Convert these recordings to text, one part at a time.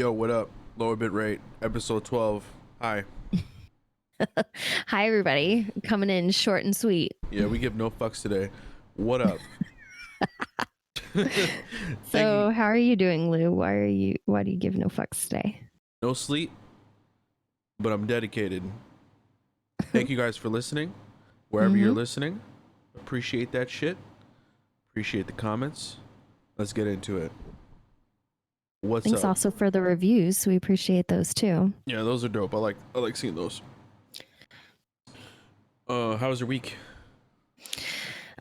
Yo, what up? Lower Bitrate, episode 12. Hi. Hi, everybody. Coming in short and sweet. Yeah, we give no fucks today. What up? So, how are you doing, Lou? Why do you give no fucks today? No sleep, but I'm dedicated. Thank you guys for listening. Wherever you're listening, appreciate that shit. Appreciate the comments. Let's get into it. Thanks up? also for the reviews. We appreciate those too. Yeah, those are dope. I like seeing those. How was your week?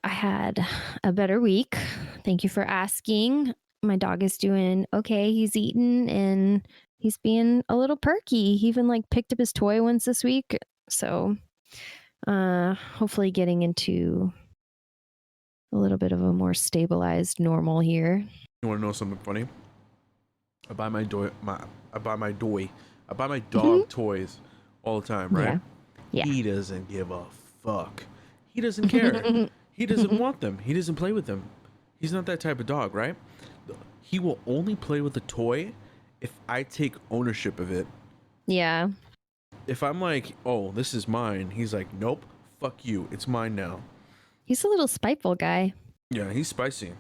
I had a better week. Thank you for asking. My dog is doing okay. He's eating and he's being a little perky. He even picked up his toy once this week. So hopefully getting into a little bit of a more stabilized normal here. You want to know something funny? I buy my dog toys all the time, right? Yeah. He doesn't give a fuck. He doesn't care. He doesn't want them. He doesn't play with them. He's not that type of dog, right? He will only play with a toy if I take ownership of it. Yeah. If I'm like, oh, this is mine, he's like, nope, fuck you. It's mine now. He's a little spiteful guy. Yeah, he's spicy.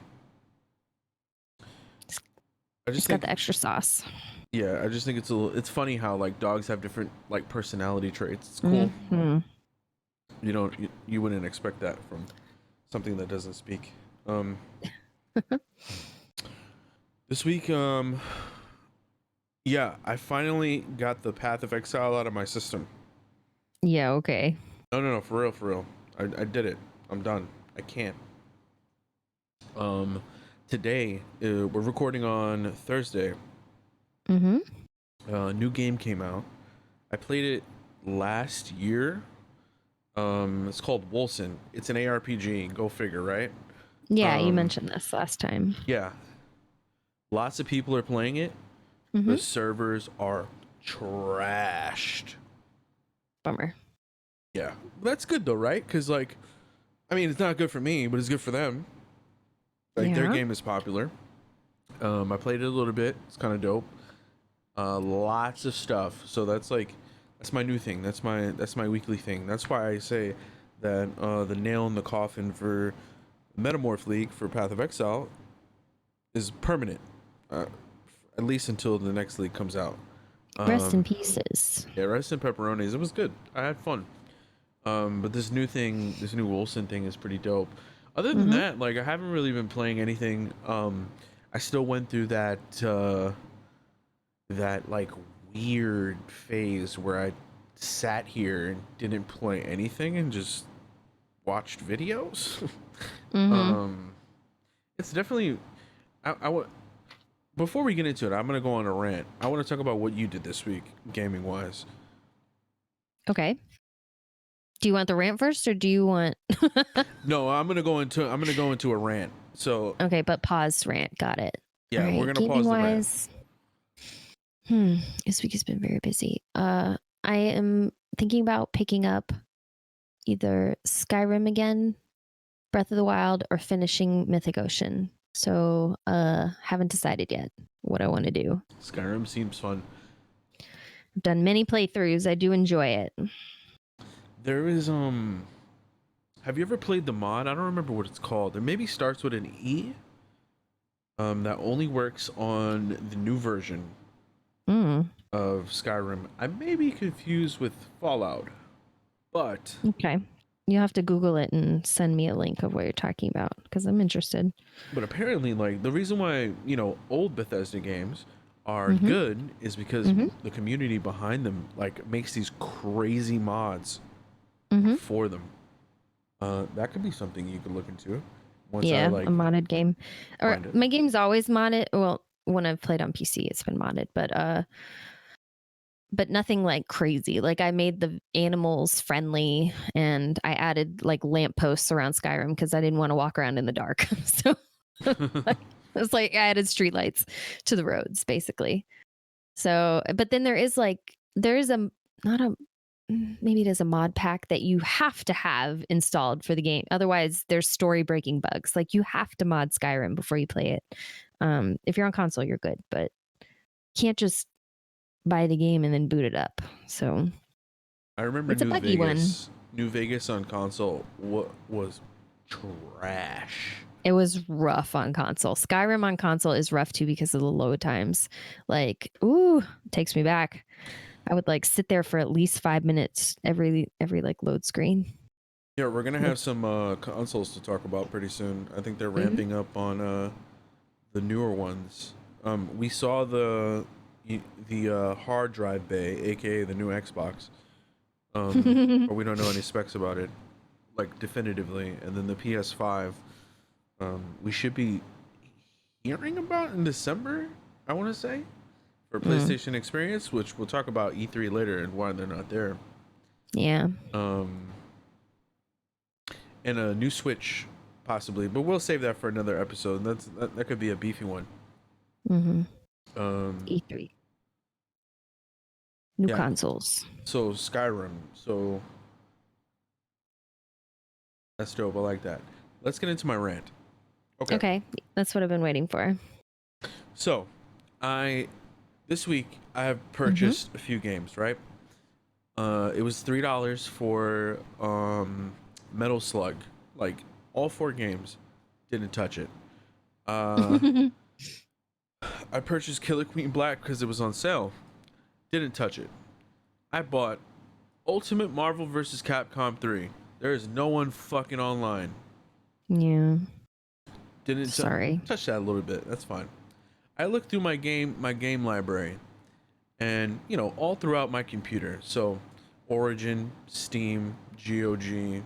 He's got the extra sauce. Yeah, I just think it's funny how dogs have different personality traits. It's cool. Mm-hmm. You wouldn't expect that from something that doesn't speak. This week, yeah, I finally got the Path of Exile out of my system. Yeah, okay. No, for real. I did it. I'm done. I can't. Today, we're recording on Thursday. New game came out. I played it last year. It's called Wolcen. It's an ARPG. Go figure, right? Yeah, you mentioned this last time. Yeah. Lots of people are playing it. The servers are trashed. Bummer. Yeah. That's good though, right? Because it's not good for me, but it's good for them. Their game is popular. I played it a little bit. It's kind of dope. Lots of stuff. So that's my new thing. That's my weekly thing. That's why I say that the nail in the coffin for Metamorph League for Path of Exile is permanent. At least until the next league comes out. Rest in pieces. Yeah, rest in pepperonis. It was good. I had fun. But this new Wolcen thing is pretty dope. Other than that, I haven't really been playing anything. I still went through that weird phase where I sat here and didn't play anything and just watched videos. It's definitely before we get into it, I'm gonna go on a rant. I want to talk about what you did this week, gaming wise. Okay. Do you want the rant first, or do you want? No, I'm gonna go into a rant. So okay, but pause rant. Got it. Yeah, right. We're gonna pause the rant. This week has been very busy. I am thinking about picking up either Skyrim again, Breath of the Wild, or finishing Mythic Ocean. So haven't decided yet what I want to do. Skyrim seems fun. I've done many playthroughs. I do enjoy it. There is have you ever played the mod? I don't remember what it's called. It maybe starts with an E. That only works on the new version of Skyrim. I may be confused with Fallout, but okay. You'll have to Google it and send me a link of what you're talking about because I'm interested. But apparently, the reason why, old Bethesda games are good is because the community behind them, makes these crazy mods for them. That could be something you could look into. Once a modded game. Or my game's always modded. Well, when I've played on PC, it's been modded, but nothing crazy. I made the animals friendly and I added lampposts around Skyrim because I didn't want to walk around in the dark. So it's I added streetlights to the roads basically. So, but then there is maybe it is a mod pack that you have to have installed for the game. Otherwise there's story breaking bugs. You have to mod Skyrim before you play it. If you're on console, you're good, but can't just buy the game and then boot it up. So I remember it's a buggy one. New Vegas on console was trash. It was rough on console. Skyrim on console is rough too because of the load times. Like, it takes me back. I would like sit there for at least 5 minutes every like load screen. Yeah, we're gonna have some consoles to talk about pretty soon. I think they're ramping up on the newer ones. We saw the hard drive bay, aka the new Xbox. But we don't know any specs about it, like definitively. And then the PS5, we should be hearing about in December, I want to say, for PlayStation Experience, which we'll talk about E3 later and why they're not there. Yeah. And a new Switch, possibly, but we'll save that for another episode. That could be a beefy one. E3. New consoles. So Skyrim. So that's dope. I like that. Let's get into my rant. Okay. That's what I've been waiting for. So, this week I have purchased a few games, right? It was $3 for Metal Slug. Like all 4 games. Didn't touch it. I purchased Killer Queen Black because it was on sale. Didn't touch it. I bought Ultimate Marvel vs. Capcom 3. There is no one fucking online. Yeah. Didn't touch that a little bit. That's fine. I looked through my game library, and all throughout my computer. So, Origin, Steam, GOG,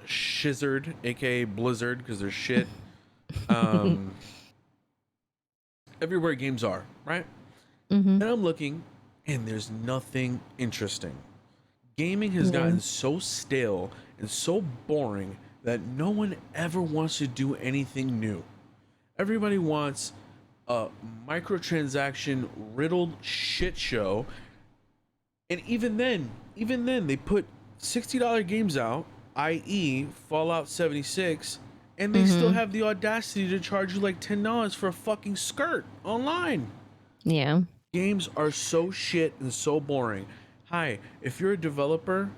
Shizzard, aka Blizzard, because they're shit. Everywhere games are, right? And I'm looking, and there's nothing interesting. Gaming has gotten so stale and so boring that no one ever wants to do anything new. Everybody wants a microtransaction riddled shit show. And even then they put $60 games out, i.e. Fallout 76, and they still have the audacity to charge you like $10 for a fucking skirt online. Yeah. Games are so shit and so boring. Hi, if you're a developer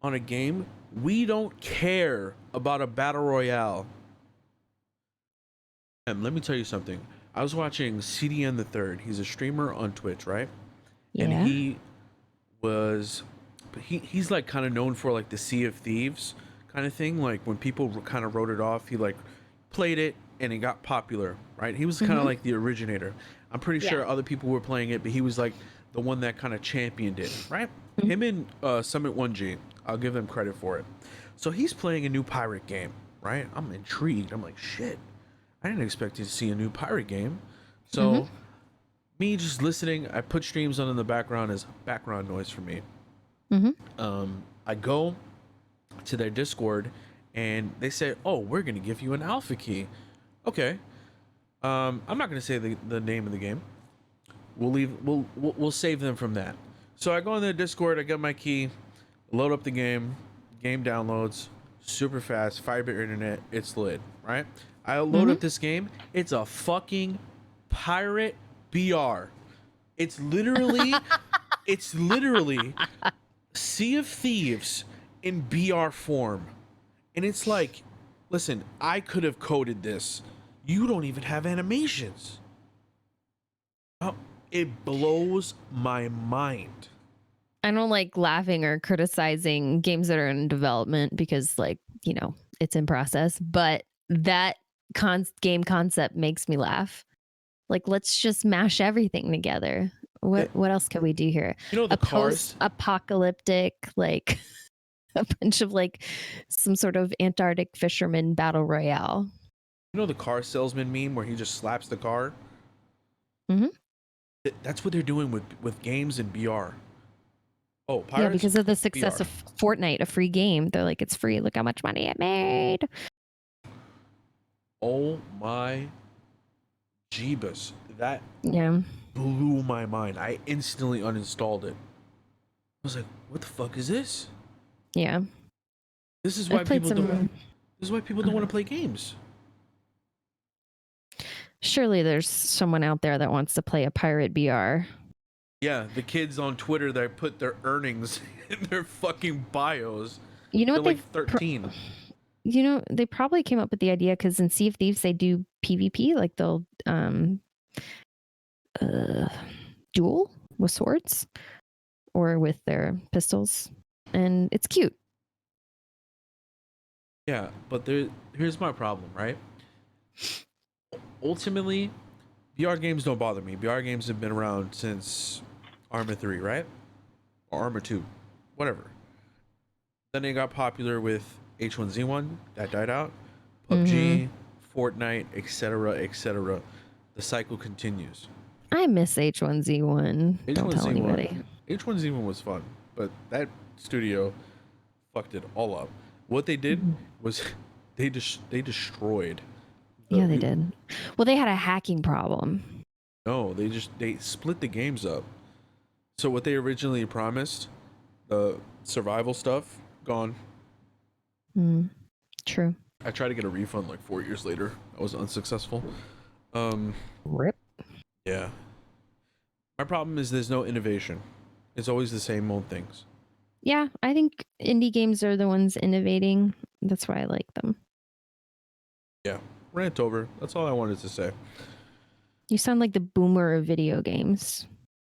on a game, we don't care about a battle royale. And let me tell you something. I was watching CDN the Third. He's a streamer on Twitch, right? Yeah. And he's like kind of known for like the Sea of Thieves kind of thing. Like when people kind of wrote it off, he like played it and it got popular, right? He was kind of like the originator. I'm pretty sure other people were playing it, but he was like the one that kind of championed it, right? Him and Summit 1G, I'll give them credit for it. So he's playing a new pirate game, right? I'm intrigued. I'm like, shit, I didn't expect to see a new pirate game. So me just listening, I put streams on in the background as background noise for me. I go to their Discord and they say, oh, we're going to give you an alpha key. Okay. I'm not going to say the name of the game. We'll save them from that. So I go on their Discord, I get my key, load up the game downloads super fast, fiber internet, it's lit, right? I load up this game, it's a fucking pirate BR. It's literally Sea of Thieves in BR form. And it's like, listen, I could have coded this. You don't even have animations. Oh, it blows my mind. I don't like laughing or criticizing games that are in development because, like, it's in process. But that game concept makes me laugh. Like, let's just mash everything together. What else can we do here? The post-apocalyptic, like a bunch of like some sort of Antarctic fisherman battle royale. The car salesman meme where he just slaps the car? That's what they're doing with games and BR. Oh, pirates? Yeah, because of the success BR. of Fortnite, a free game. They're like, it's free. Look how much money it made. Oh my Jeebus. That blew my mind. I instantly uninstalled it. I was like, what the fuck is this? Yeah. This is why people don't want to play games. Surely there's someone out there that wants to play a pirate BR. Yeah, the kids on Twitter that put their earnings in their fucking bios. You know They're what like 13. they probably came up with the idea because in Sea of Thieves they do PvP, like they'll duel with swords or with their pistols, and it's cute. Yeah, but here's my problem, right? Ultimately, VR games don't bother me. VR games have been around since Arma 3, right? Or Arma 2, whatever. Then they got popular with H1Z1, that died out. PUBG, Fortnite, etc., etc. The cycle continues. I miss H1Z1. Don't tell anybody. H1Z1 was fun, but that studio fucked it all up. What they did was they destroyed. Yeah, they did. Well, they had a hacking problem. No, they split the games up. So what they originally promised, the survival stuff, gone. True. I tried to get a refund like 4 years later. I was unsuccessful. Rip. Yeah. My problem is there's no innovation. It's always the same old things. Yeah, I think indie games are the ones innovating. That's why I like them. Yeah. Rant over. That's all I wanted to say. You sound like the boomer of video games.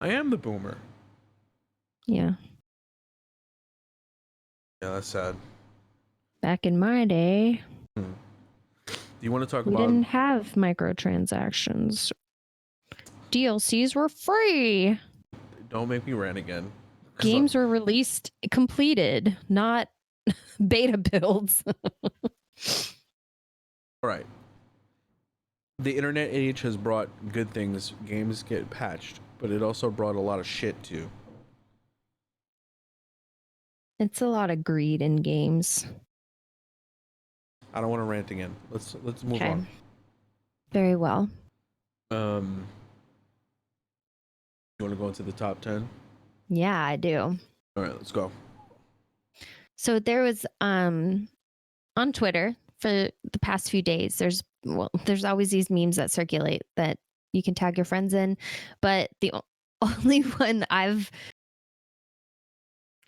I am the boomer. Yeah. Yeah, that's sad. Back in my day, Do you want to talk we about... didn't have microtransactions. DLCs were free. Don't make me rant again. Games were released completed, not beta builds. All right. The internet age has brought good things. Games get patched, but it also brought a lot of shit too. It's a lot of greed in games. I don't want to rant again. Let's move on. Very well. You want to go into the top 10? Yeah, I do. All right, let's go. So there was on Twitter for the past few days, there's always these memes that circulate that you can tag your friends in, but the only one I've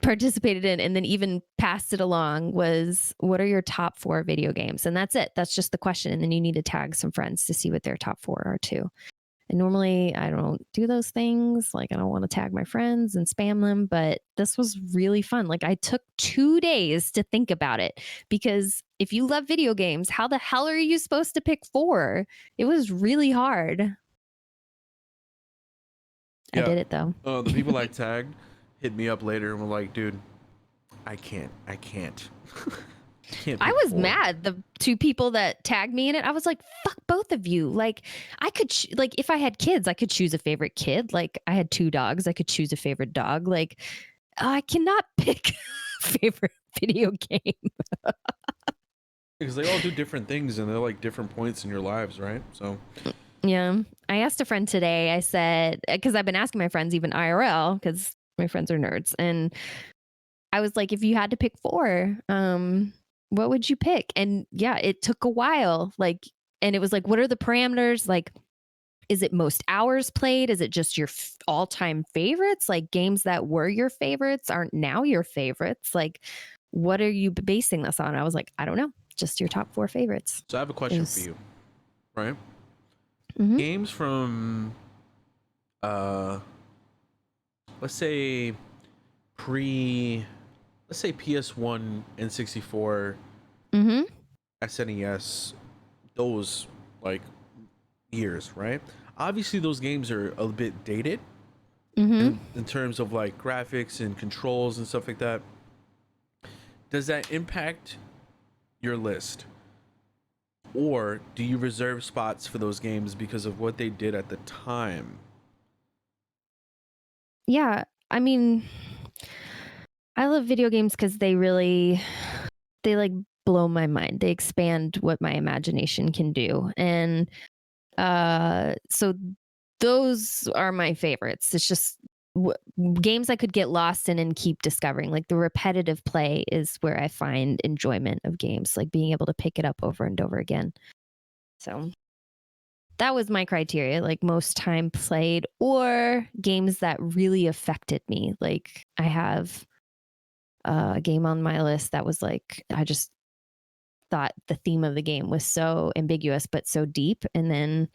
participated in and then even passed it along was, what are your top 4 video games? And that's it. That's just the question. And then you need to tag some friends to see what their top 4 are too. And normally I don't do those things. Like I don't want to tag my friends and spam them, but this was really fun. Like I took 2 days to think about it, because if you love video games, how the hell are you supposed to pick 4? It was really hard. Yeah. I did it though. The people I tagged hit me up later and were like, dude, I can't. I was mad. The 2 people that tagged me in it, I was like, fuck both of you. Like I could, like if I had kids, I could choose a favorite kid. Like I had 2 dogs. I could choose a favorite dog. Like I cannot pick a favorite video game. Because they all do different things and they're like different points in your lives, right? So yeah. I asked a friend today, I said, because I've been asking my friends even IRL, because my friends are nerds. And I was like, if you had to pick 4, what would you pick? And yeah, it took a while. Like, and it was like, what are the parameters? Like, is it most hours played? Is it just your all-time favorites? Like games that were your favorites aren't now your favorites. Like, what are you basing this on? I was like, I don't know. Just your top 4 favorites. So I have a question for you, right? Mm-hmm. Games from, let's say PS1, N64, SNES, those like years, right? Obviously those games are a bit dated in terms of like graphics and controls and stuff like that. Does that impact your list? Or do you reserve spots for those games because of what they did at the time? Yeah, I mean, I love video games because they like blow my mind. They expand what my imagination can do. And so those are my favorites. It's just games I could get lost in and keep discovering. Like the repetitive play is where I find enjoyment of games, like being able to pick it up over and over again. So that was my criteria, like most time played or games that really affected me. Like I have a game on my list that was like, I just thought the theme of the game was so ambiguous but so deep. And then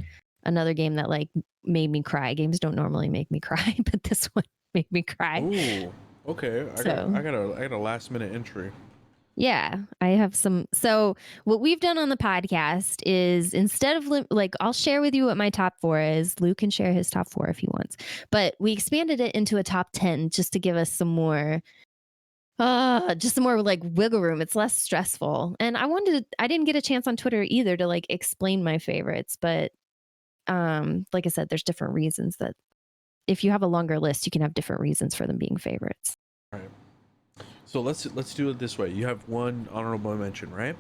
another game that like made me cry. Games don't normally make me cry, but this one made me cry. Ooh, okay. I got a last minute entry. Yeah, I have some. So what we've done on the podcast is instead of like, I'll share with you what my top 4 is. Luke can share his top 4 if he wants, but we expanded it into a top 10 just to give us some more, just some more like wiggle room. It's less stressful. And I didn't get a chance on Twitter either to like explain my favorites, but like I said, there's different reasons that if you have a longer list, you can have different reasons for them being favorites. All right. So let's do it this way. You have one honorable mention, right?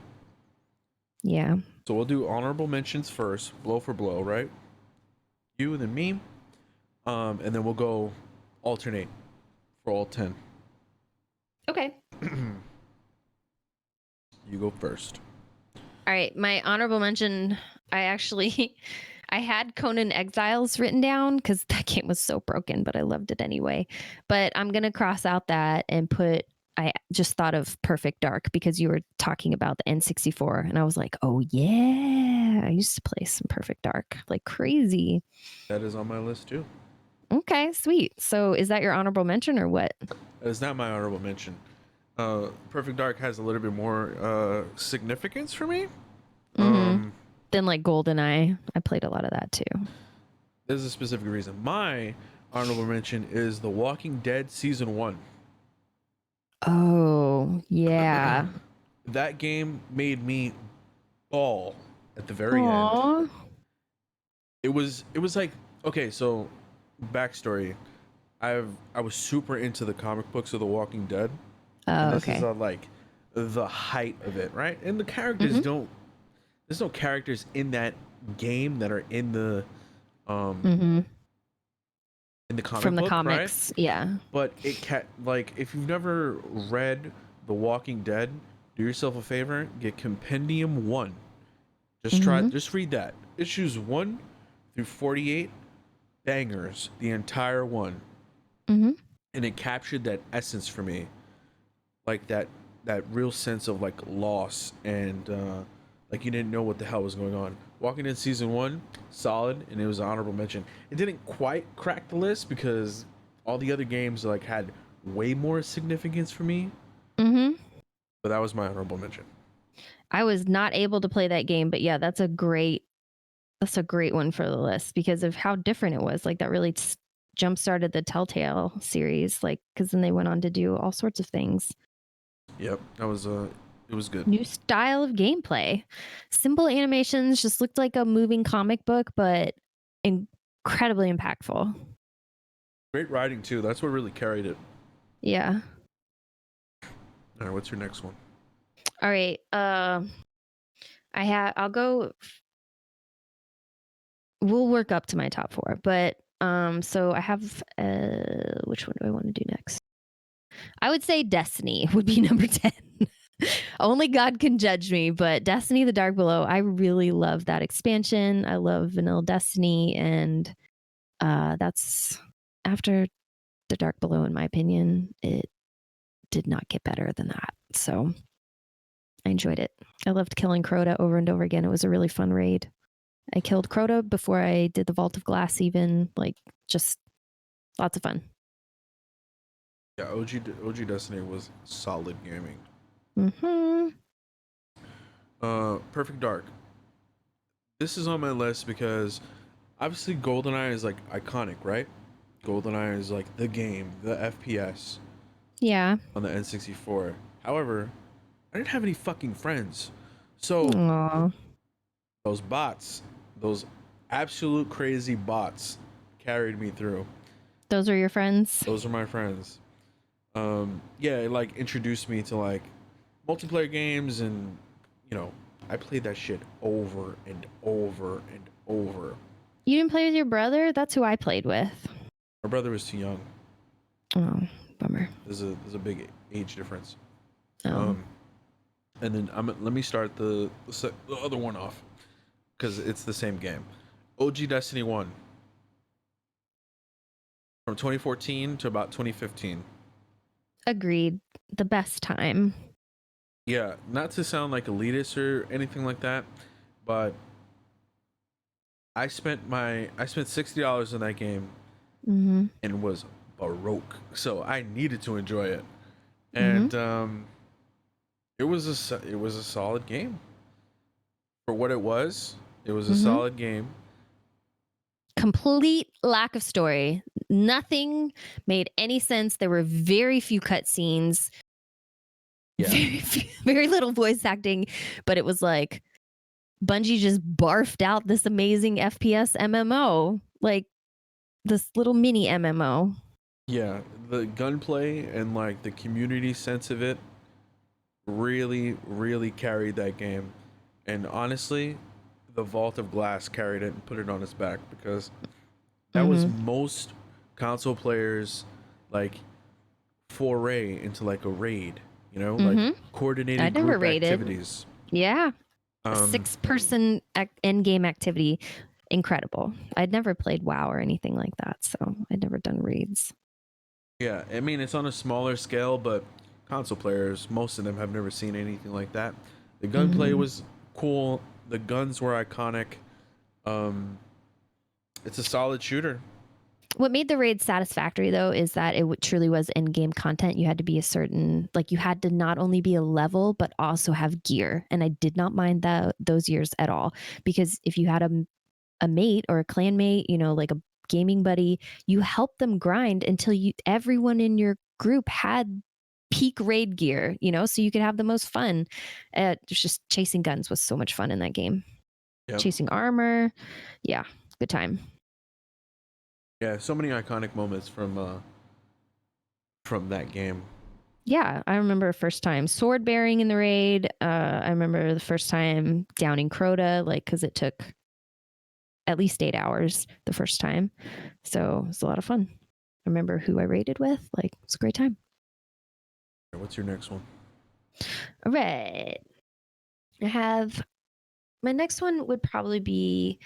Yeah. So we'll do honorable mentions first, blow for blow, right? You and then me. And then we'll go alternate for all 10. Okay. You go first. All right. My honorable mention, I had Conan Exiles written down because that game was so broken, but I loved it anyway. But I'm going to cross out that and I just thought of Perfect Dark because you were talking about the N64 and I was like, oh yeah, I used to play some Perfect Dark like crazy. That is on my list too. Okay, sweet. So is that your honorable mention or what? That is not my honorable mention. Perfect Dark has a little bit more significance for me. Then like GoldenEye, I played a lot of that too. There's a specific reason. My honorable mention is The Walking Dead Season 1. Oh, yeah. That game made me bawl at the very end. It was like, okay, so backstory. I was super into the comic books of The Walking Dead. And this is like the height of it, right? And the characters there's no characters in that game that are in the in the comic from the book, comics, right? yeah. But like if you've never read The Walking Dead, do yourself a favor, get Compendium 1. Just read that. Issues 1 through 48, bangers, the entire one. And it captured that essence for me. Like that real sense of like loss and like you didn't know what the hell was going on. Walking Dead Season 1, solid, and it was an honorable mention. It didn't quite crack the list because all the other games like had way more significance for me. But that was my honorable mention. I was not able to play that game, but yeah, that's a great one for the list because of how different it was. Like that really jump started the Telltale series, like because then they went on to do all sorts of things. Yep, that was it was good. New style of gameplay, simple animations, just looked like a moving comic book, but incredibly impactful. Great writing too. That's what really carried it. Yeah. All right, what's your next one? All right. I'll go. We'll work up to my top 4, but so I have which one do I want to do next? I would say Destiny would be number 10. Only God can judge me, but Destiny: The Dark Below, I really love that expansion. I love vanilla Destiny, and that's after The Dark Below, in my opinion, it did not get better than that. So I enjoyed it. I loved killing Crota over and over again. It was a really fun raid. I killed Crota before I did the Vault of Glass even. Like, just lots of fun. Yeah, OG Destiny was solid gaming. Perfect Dark. This is on my list because obviously GoldenEye is like iconic, right? GoldenEye is like the game, the FPS. Yeah. On the N64. However, I didn't have any fucking friends. So those bots, those absolute crazy bots carried me through. Those are your friends? Those are my friends. Yeah, it like introduced me to like multiplayer games and I played that shit over and over and over. You didn't play with your brother? That's who I played with. My brother was too young. Oh, bummer. There's a big age difference. Oh. And then let me start the other one off because it's the same game. OG Destiny 1 from 2014 to about 2015. Agreed. The best time. Yeah, not to sound like elitist or anything like that, but I spent $60 in that game Mm-hmm. and was baroque. So I needed to enjoy it. Mm-hmm. And it was a solid game. For what it was, it was a Mm-hmm. solid game. Complete lack of story. Nothing made any sense. There were very few cutscenes. Yeah. Very little voice acting, but it was like Bungie just barfed out this amazing FPS MMO, like this little mini MMO. Yeah, the gunplay and like the community sense of it really, really carried that game. And honestly, the Vault of Glass carried it and put it on its back because that was most console players like foray into like a raid, like I coordinated never group rated. activities. Yeah. A 6-person end game activity. Incredible. I'd never played WoW or anything like that, so I'd never done raids. Yeah, I mean it's on a smaller scale, but console players, most of them have never seen anything like that. The gunplay was cool. The guns were iconic. It's a solid shooter. What made the raid satisfactory, though, is that it truly was in-game content. You had to be a certain, like you had to not only be a level, but also have gear. And I did not mind those years at all, because if you had a mate or a clan mate, like a gaming buddy, you helped them grind until everyone in your group had peak raid gear, so you could have the most fun. Just chasing guns was so much fun in that game. Yep. Chasing armor. Yeah, good time. Yeah, so many iconic moments from that game. Yeah, I remember first time sword bearing in the raid. I remember the first time downing Crota, because it took at least 8 hours the first time. So it was a lot of fun. I remember who I raided with. It was a great time. What's your next one? All right. My next one would probably be,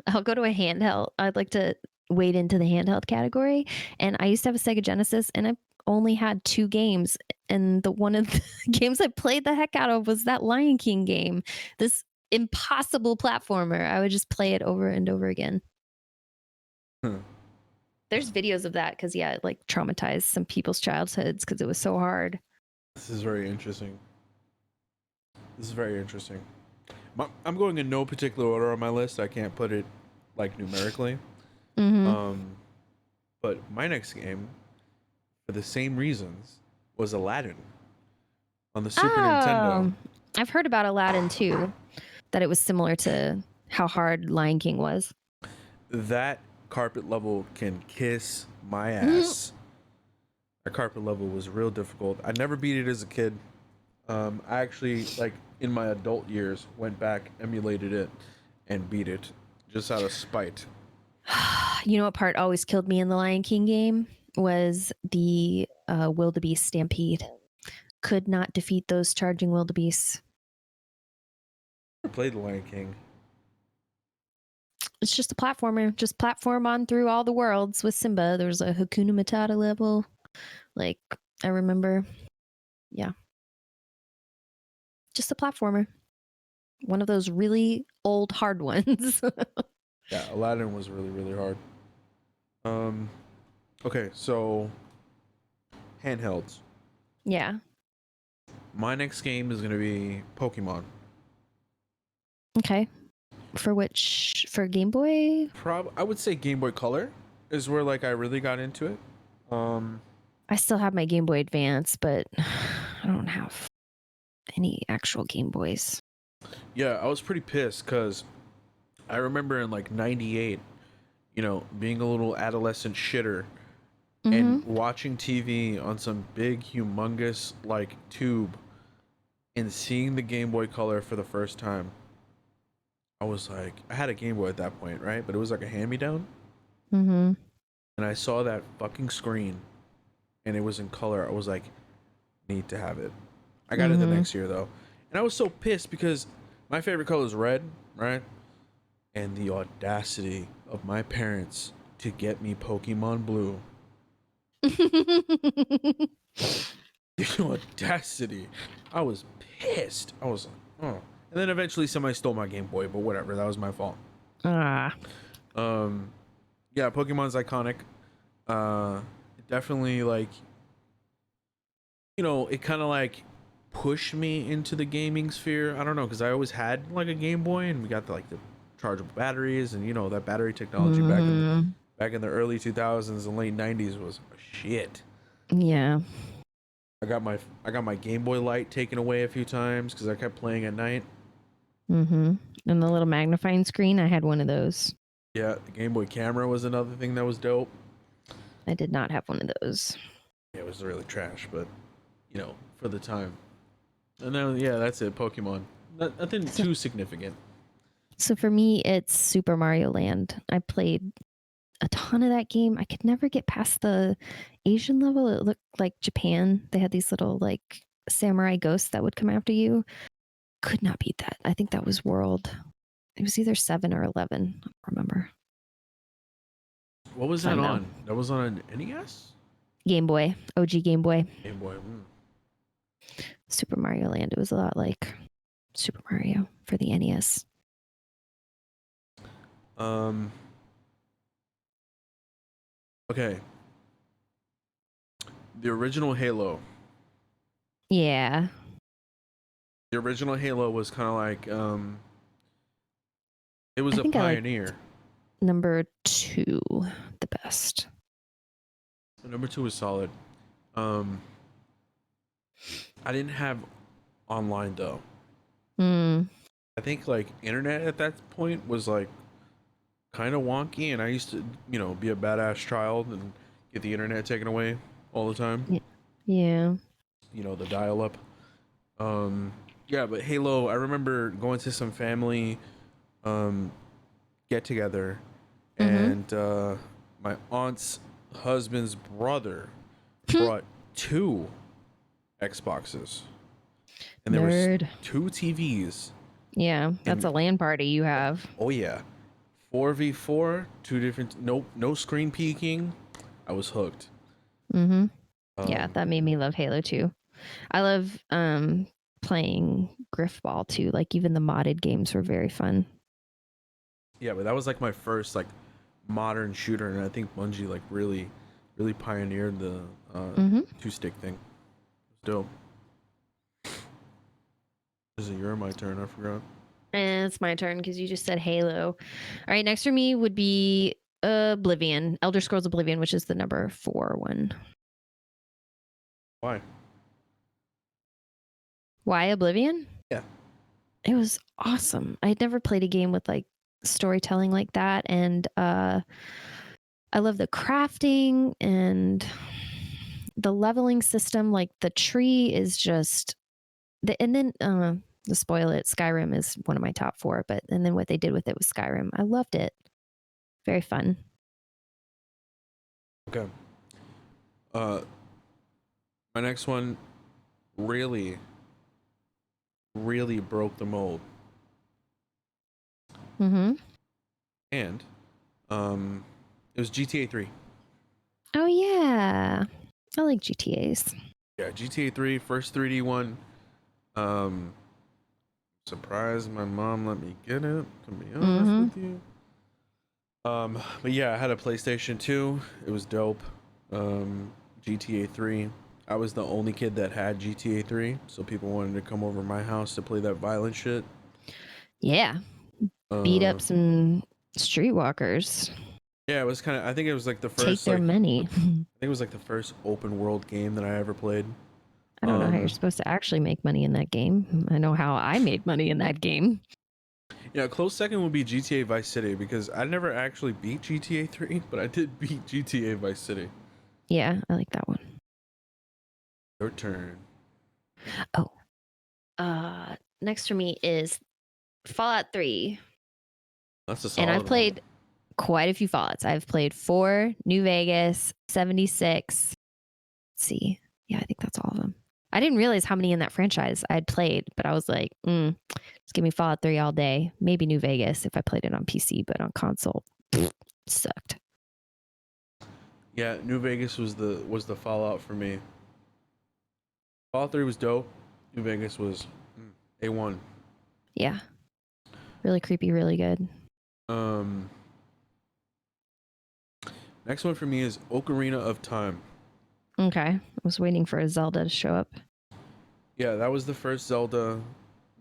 I'll go to a handheld. I'd like to wade into the handheld category. And I used to have a Sega Genesis, and I only had 2 games. And one of the games I played the heck out of was that Lion King game. This impossible platformer. I would just play it over and over again. There's videos of that because, yeah, it traumatized some people's childhoods because it was so hard. This is very interesting. I'm going in no particular order on my list. I can't put it numerically. But my next game, for the same reasons, was Aladdin on the Super Nintendo. I've heard about Aladdin too, that it was similar to how hard Lion King was. That carpet level can kiss my ass. That carpet level was real difficult. I never beat it as a kid. I actually, in my adult years, went back, emulated it, and beat it just out of spite. You know what part always killed me in the Lion King game was the wildebeest stampede. Could not defeat those charging wildebeests. I played the Lion King. It's just a platformer. Just platform on through all the worlds with Simba. There was a Hakuna Matata level. I remember. Yeah. Just a platformer. One of those really old, hard ones. Yeah, Aladdin was really, really hard. Okay, so handhelds. Yeah. My next game is going to be Pokemon. Okay. For Game Boy? I would say Game Boy Color is where I really got into it. I still have my Game Boy Advance, but I don't have any actual Game Boys. Yeah, I was pretty pissed because I remember in 98, being a little adolescent shitter and watching TV on some big, humongous tube and seeing the Game Boy Color for the first time. I was I had a Game Boy at that point, right? But it was a hand-me-down. And I saw that fucking screen and it was in color. I was need to have it. I got it the next year though. And I was so pissed because my favorite color is red, right? And the audacity of my parents to get me Pokemon Blue. The audacity. I was pissed. I was like, oh. And then eventually somebody stole my Game Boy, but whatever. That was my fault. Ah. Yeah, Pokemon's iconic. Definitely like, it kind of like pushed me into the gaming sphere. I don't know, because I always had like a Game Boy, and we got the chargeable batteries, and that battery technology back in the early 2000s and late 90s was shit. Yeah. I got my Game Boy Light taken away a few times because I kept playing at night. And the little magnifying screen, I had one of those. Yeah, the Game Boy camera was another thing that was dope. I did not have one of those. Yeah, it was really trash, but for the time. And then that's it. Pokemon. Nothing too significant. So for me, it's Super Mario Land. I played a ton of that game. I could never get past the Asian level. It looked like Japan. They had these little like samurai ghosts that would come after you. Could not beat that. I think that was World. It was either 7 or 11. I don't remember. What was that on? That was on an NES? Game Boy. OG Game Boy. Game Boy. Super Mario Land. It was a lot like Super Mario for the NES. Okay. The original Halo. Yeah. The original Halo was kind of like it was a pioneer. Number 2 the best. Number 2 was solid. I didn't have online though. I think like internet at that point was like kind of wonky, and I used to be a badass child and get the internet taken away all the time. Yeah. The dial-up. Yeah, but Halo, I remember going to some family get together, and my aunt's husband's brother brought 2 Xboxes, and there were 2 TVs. Yeah, that's a LAN party you have. Oh yeah, 4v4, 2 different. No screen peeking. I was hooked. Yeah, that made me love Halo too. I love playing Griffball too. Like even the modded games were very fun. Yeah, but that was like my first like modern shooter, and I think Bungie like really pioneered the 2-stick thing. It was dope. Is it your or my turn? I forgot. And it's my turn because you just said Halo. All right, next for me would be Oblivion, Elder Scrolls Oblivion, which is the number 4 one. Why? Why Oblivion? Yeah. It was awesome. I had never played a game with like storytelling like that, and I love the crafting and the leveling system. Like the tree is just and then to spoil it, Skyrim is one of my top 4, and then what they did with it was Skyrim. I loved it. Very fun. Okay. My next one really broke the mold. And it was GTA 3. Oh yeah. I like GTAs. Yeah, GTA 3, first 3D one. Surprised my mom let me get it, to be honest with you. But yeah, I had a PlayStation 2. It was dope. GTA 3. I was the only kid that had GTA 3, so people wanted to come over my house to play that violent shit. Yeah. Beat up some streetwalkers. Yeah, it was kind of, I think it was like the first... Take their money. I think it was like the first open world game that I ever played. I don't know how you're supposed to actually make money in that game. I know how I made money in that game. Yeah, close second would be GTA Vice City, because I never actually beat GTA 3, but I did beat GTA Vice City. Yeah, I like that one. Your turn. Oh. Next for me is Fallout 3. That's a solid And I've played quite a few Fallouts. I've played 4, New Vegas, 76. Let's see. Yeah, I think that's all of them. I didn't realize how many in that franchise I'd played, but I was like, just give me Fallout 3 all day. Maybe New Vegas if I played it on PC, but on console, sucked. Yeah, New Vegas was the Fallout for me. Fallout 3 was dope. New Vegas was A1. Yeah. Really creepy, really good. Next one for me is Ocarina of Time. Okay. I was waiting for a Zelda to show up. Yeah, that was the first Zelda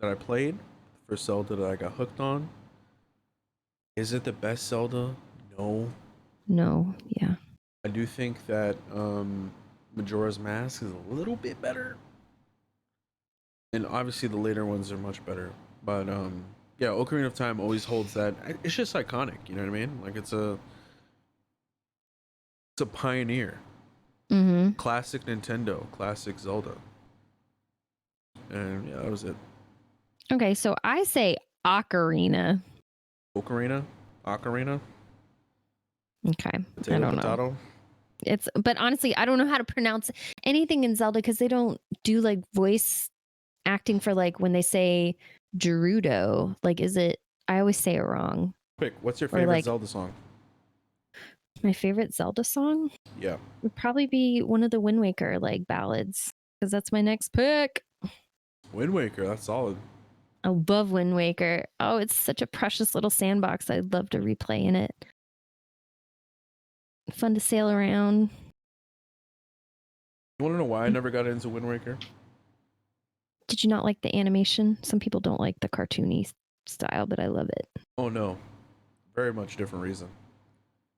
that I played. The first Zelda that I got hooked on. Is it the best Zelda? No. No, yeah. I do think that Majora's Mask is a little bit better. And obviously the later ones are much better. But yeah, Ocarina of Time always holds that. It's just iconic, you know what I mean? Like it's a pioneer. Mm-hmm. Classic Nintendo, classic Zelda. And yeah, that was it. Okay, so I say Ocarina. Ocarina? Okay. I don't know. But honestly, I don't know how to pronounce anything in Zelda because they don't do like voice acting for like when they say Gerudo. Like, I always say it wrong. Quick, what's your favorite Zelda song? My favorite Zelda song? Yeah. Would probably be one of the Wind Waker like ballads because that's my next pick. Wind Waker, that's solid. Above Wind Waker. Oh, it's such a precious little sandbox. I'd love to replay in it. Fun to sail around. You want to know why I never got into Wind Waker? Did you not like the animation? Some people don't like the cartoony style, but I love it. Oh no, very much different reason.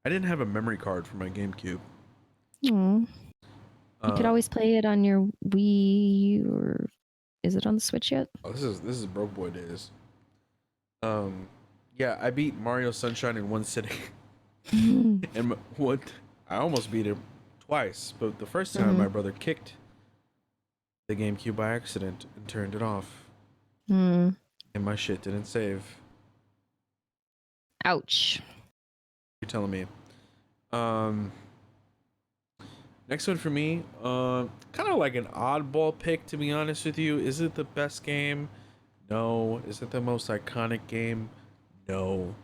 I didn't have a memory card for my GameCube. You could always play it on your Wii, or is it on the Switch yet? Oh, this is broke boy days. Yeah, I beat Mario Sunshine in one sitting, and I almost beat it twice. But the first time, my brother kicked the GameCube by accident and turned it off, and my shit didn't save. Ouch. You're telling me. Next one for me, kind of like an oddball pick, to be honest with you. Is it the best game? No. Is it the most iconic game? No.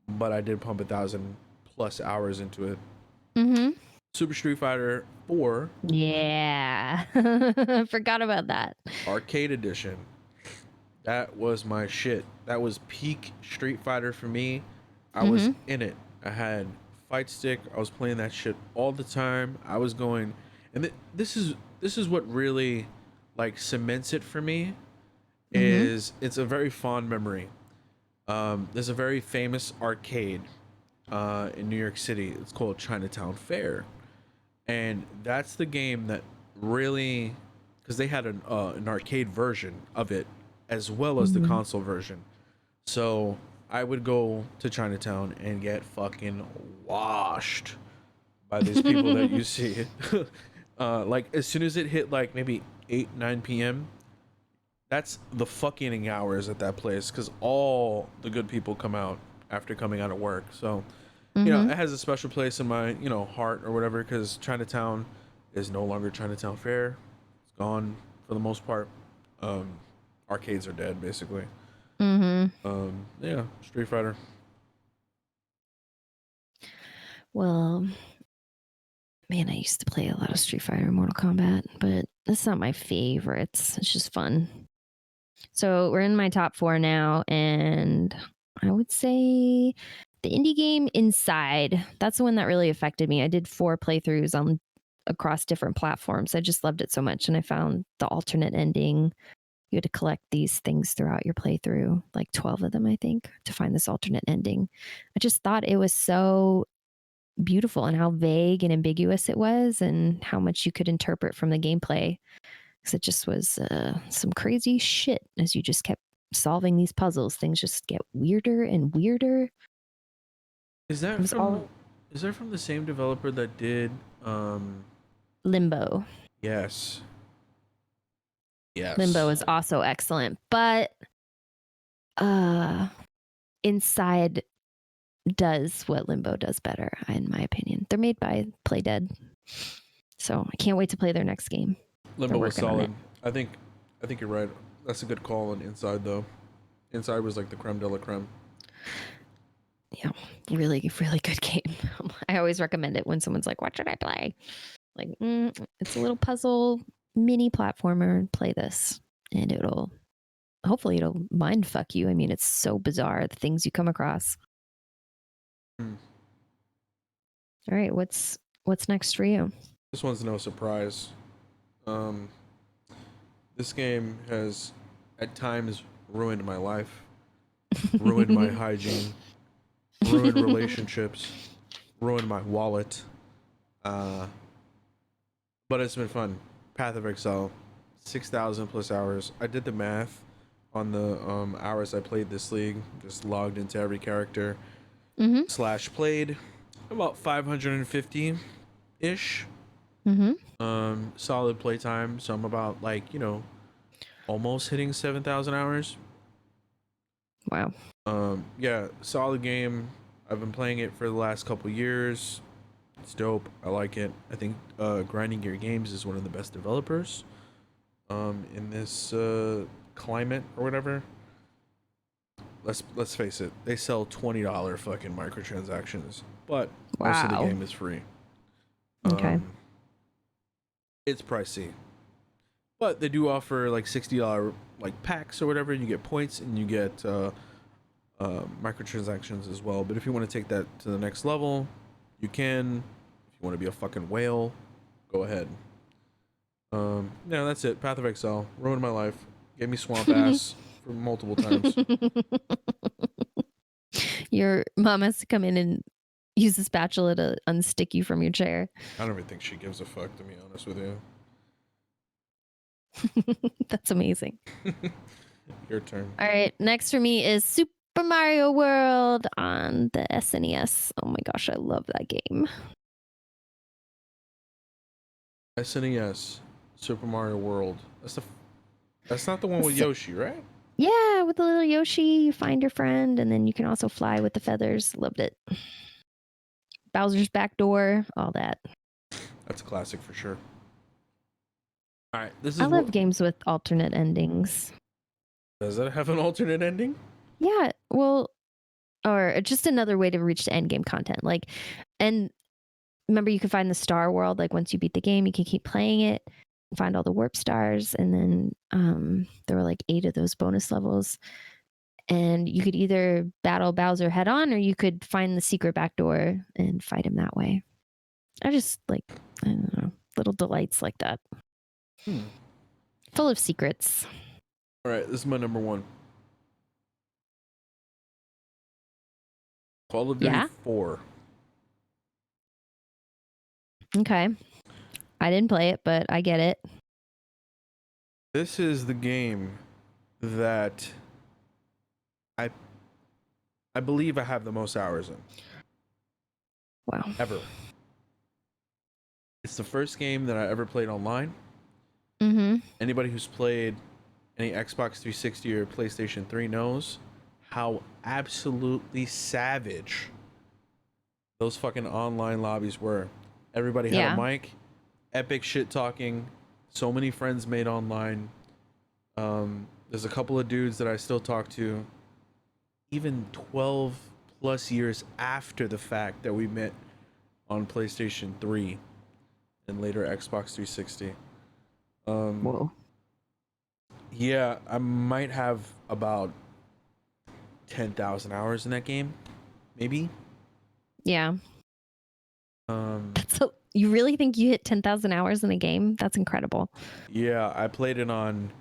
But I did pump 1,000+ hours into it. Super Street Fighter 4. Yeah. Forgot about that. Arcade Edition. That was my shit. That was peak Street Fighter for me. I was in it. I had fight stick. I was playing that shit all the time. I was going, and this is what really like cements it for me. Is it's a very fond memory. There's a very famous arcade in New York City. It's called Chinatown Fair, and that's the game that really, because they had an arcade version of it as well as the console version. So I would go to Chinatown and get fucking washed by these people that you see. Like as soon as it hit like maybe 8-9 p.m., that's the fucking hours at that place, because all the good people come out after coming out of work. So you know, it has a special place in my heart or whatever, because Chinatown is no longer Chinatown Fair. It's gone for the most part. Arcades are dead basically. Yeah, Street Fighter. Well, man, I used to play a lot of Street Fighter and Mortal Kombat, but that's not my favorites. It's just fun. So we're in my top 4 now, and I would say the indie game Inside. That's the one that really affected me. I did 4 playthroughs across different platforms. I just loved it so much, and I found the alternate ending. You had to collect these things throughout your playthrough, like 12 of them, I think, to find this alternate ending. I just thought it was so beautiful and how vague and ambiguous it was, and how much you could interpret from the gameplay. Because it just was some crazy shit as you just kept solving these puzzles. Things just get weirder and weirder. Is that from the same developer that did Limbo? Yes. Yes. Limbo is also excellent, but Inside does what Limbo does better, in my opinion. They're made by Playdead, so I can't wait to play their next game. They're Limbo was working on it. solid. I think you're right. That's a good call on Inside though. Inside was like the creme de la creme. Yeah, really, really good game. I always recommend it when someone's like, "What should I play?" Like, it's a little puzzle mini platformer. Play this, and hopefully it'll mind fuck you. I mean, it's so bizarre the things you come across. All right, what's next for you? This one's no surprise. This game has at times ruined my life, ruined my hygiene, ruined relationships, ruined my wallet. But it's been fun. Path of Exile, 6,000 plus hours. I did the math on the hours I played this league. Just logged into every character / played about 550 ish. Solid playtime. So I'm about almost hitting 7,000 hours. Wow. Yeah, solid game. I've been playing it for the last couple years. It's dope. I like it. I think Grinding Gear Games is one of the best developers in this climate or whatever. Let's face it. They sell $20 fucking microtransactions, but most of the game is free. Okay. It's pricey, but they do offer like $60 like packs or whatever. You get points and you get microtransactions as well. But if you want to take that to the next level, you can. If you want to be a fucking whale, go ahead. Yeah, that's it. Path of Exile ruined my life. Gave me swamp ass for multiple times. Your mom has to come in and use the spatula to unstick you from your chair. I don't even think she gives a fuck, to be honest with you. That's amazing. Your turn. All right, next for me is Super Mario World on the SNES. Oh my gosh, I love that game. SNES, Super Mario World. That's not the one with Yoshi, right? Yeah, with the little Yoshi, you find your friend, and then you can also fly with the feathers. Loved it. Bowser's back door, all that. That's a classic for sure. All right, this is. I love games with alternate endings. Does that have an alternate ending? Yeah, well, or just another way to reach the end game content. Like, and remember, you can find the star world. Like, once you beat the game, you can keep playing it, find all the warp stars, and then there were like 8 of those bonus levels. And you could either battle Bowser head on, or you could find the secret back door and fight him that way. I just I don't know, little delights like that. Full of secrets. All right, this is my number 1. Call of Duty 4. Okay. I didn't play it, but I get it. This is the game that I believe I have the most hours in. Wow. Ever. It's the first game that I ever played online. Anybody who's played any Xbox 360 or PlayStation 3 knows how absolutely savage those fucking online lobbies were. Everybody had a mic, epic shit talking, so many friends made online. There's a couple of dudes that I still talk to, even 12 plus years after the fact that we met on PlayStation 3 and later Xbox 360. Whoa. Yeah, I might have about 10,000 hours in that game, maybe. Yeah. So you really think you hit 10,000 hours in a game? That's incredible. Yeah, I played it on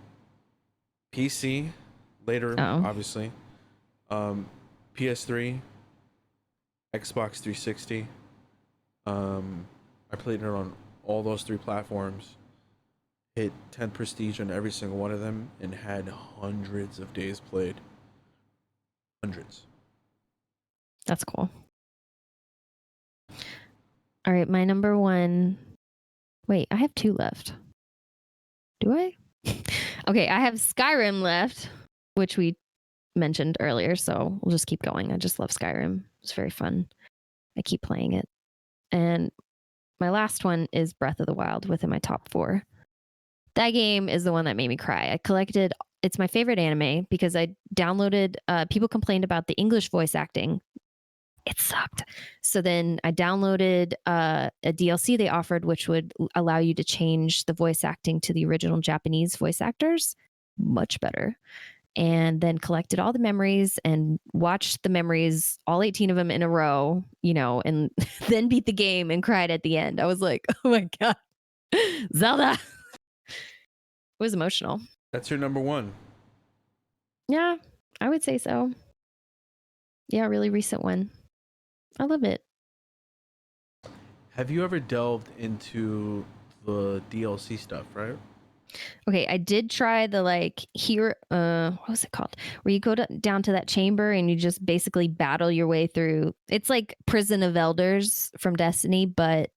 PC later, obviously. PS3, Xbox 360. I played it on all those 3 platforms. Hit 10 prestige on every single one of them and had hundreds of days played. Hundreds. That's cool. All right, my number 1. Wait, I have 2 left. Do I? Okay, I have Skyrim left, which we mentioned earlier, so we'll just keep going. I just love Skyrim. It's very fun. I keep playing it. And my last one is Breath of the Wild within my top 4. That game is the one that made me cry. I collected. It's my favorite anime because I downloaded. People complained about the English voice acting. It sucked. So then I downloaded a DLC they offered, which would allow you to change the voice acting to the original Japanese voice actors. Much better. And then collected all the memories and watched the memories, all 18 of them in a row, and then beat the game and cried at the end. I was like, oh my God, Zelda. It was emotional. That's your number one. Yeah, I would say so. Yeah, really recent one. I love it. Have you ever delved into the DLC stuff, right? Okay, I did try the what was it called? Where you go down to that chamber and you just basically battle your way through. It's like Prison of Elders from Destiny, but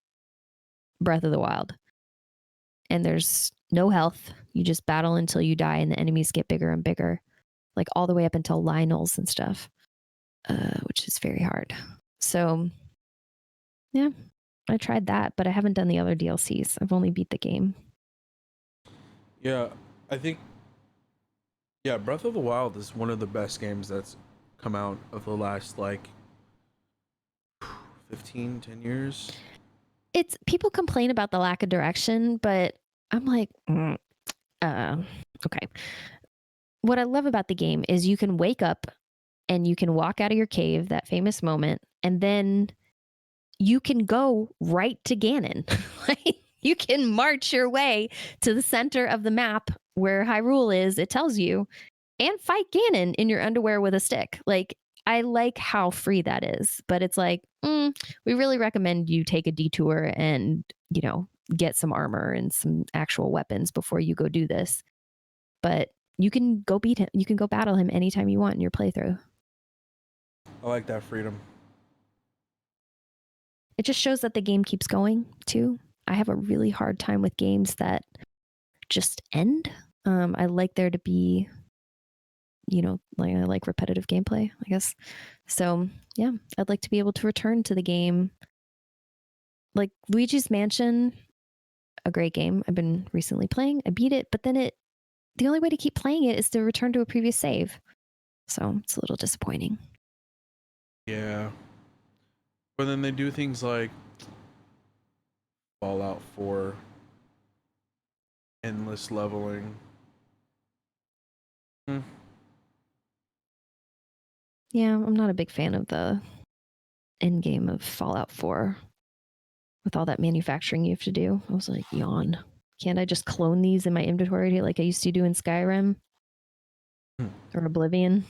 Breath of the Wild. And there's no health. You just battle until you die and the enemies get bigger and bigger, like all the way up until Lionels and stuff, which is very hard. So, yeah, I tried that, but I haven't done the other DLCs. I've only beat the game. Yeah, I think. Yeah, Breath of the Wild is one of the best games that's come out of the last 10 years. It's people complain about the lack of direction, but I'm like, okay. What I love about the game is you can wake up and you can walk out of your cave, that famous moment, and then you can go right to Ganon. You can march your way to the center of the map where Hyrule is, it tells you, and fight Ganon in your underwear with a stick. I like how free that is, but it's like, we really recommend you take a detour and, get some armor and some actual weapons before you go do this. But you can go beat him. You can go battle him anytime you want in your playthrough. I like that freedom. It just shows that the game keeps going too. I have a really hard time with games that just end. I like there to be, I like repetitive gameplay, I guess. So yeah, I'd like to be able to return to the game. Like Luigi's Mansion, a great game. I've been recently playing. I beat it, but then the only way to keep playing it is to return to a previous save. So it's a little disappointing. Yeah. But then they do things like Fallout 4, endless leveling. Yeah, I'm not a big fan of the end game of Fallout 4 with all that manufacturing you have to do. I was like, yawn. Can't I just clone these in my inventory like I used to do in Skyrim or Oblivion?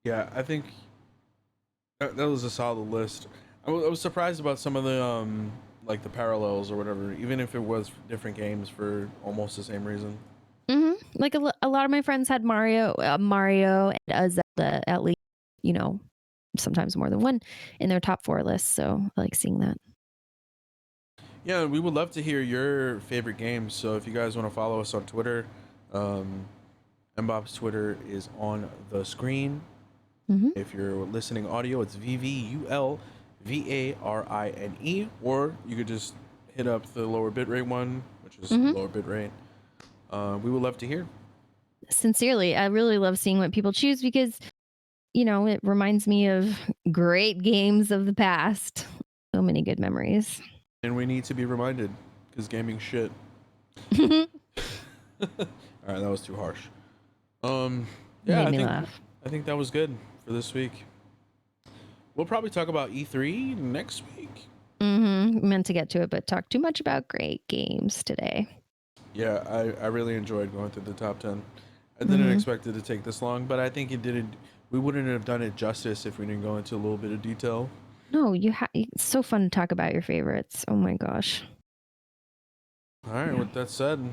Yeah, I think that was a solid list. I was surprised about some of the the parallels or whatever, even if it was different games for almost the same reason. Like a lot of my friends had Mario and Zelda, at least, sometimes more than one in their top 4 lists. So I like seeing that. Yeah, we would love to hear your favorite games. So if you guys want to follow us on Twitter, Mbop's Twitter is on the screen. If you're listening audio, it's VVULVARINE, or you could just hit up the lower bitrate one, which is lower bitrate. We would love to hear. Sincerely, I really love seeing what people choose because, it reminds me of great games of the past. So many good memories. And we need to be reminded because gaming shit. All right, that was too harsh. Yeah, I think that was good for this week. We'll probably talk about E3 next week. Meant to get to it, but talked too much about great games today. Yeah, I really enjoyed going through the top 10. I didn't expect it to take this long, but I think it didn't. We wouldn't have done it justice if we didn't go into a little bit of detail. No, it's so fun to talk about your favorites. Oh my gosh. All right, with that said,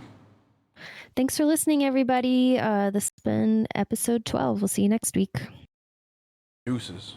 thanks for listening, everybody. This has been episode 12. We'll see you next week. Deuces.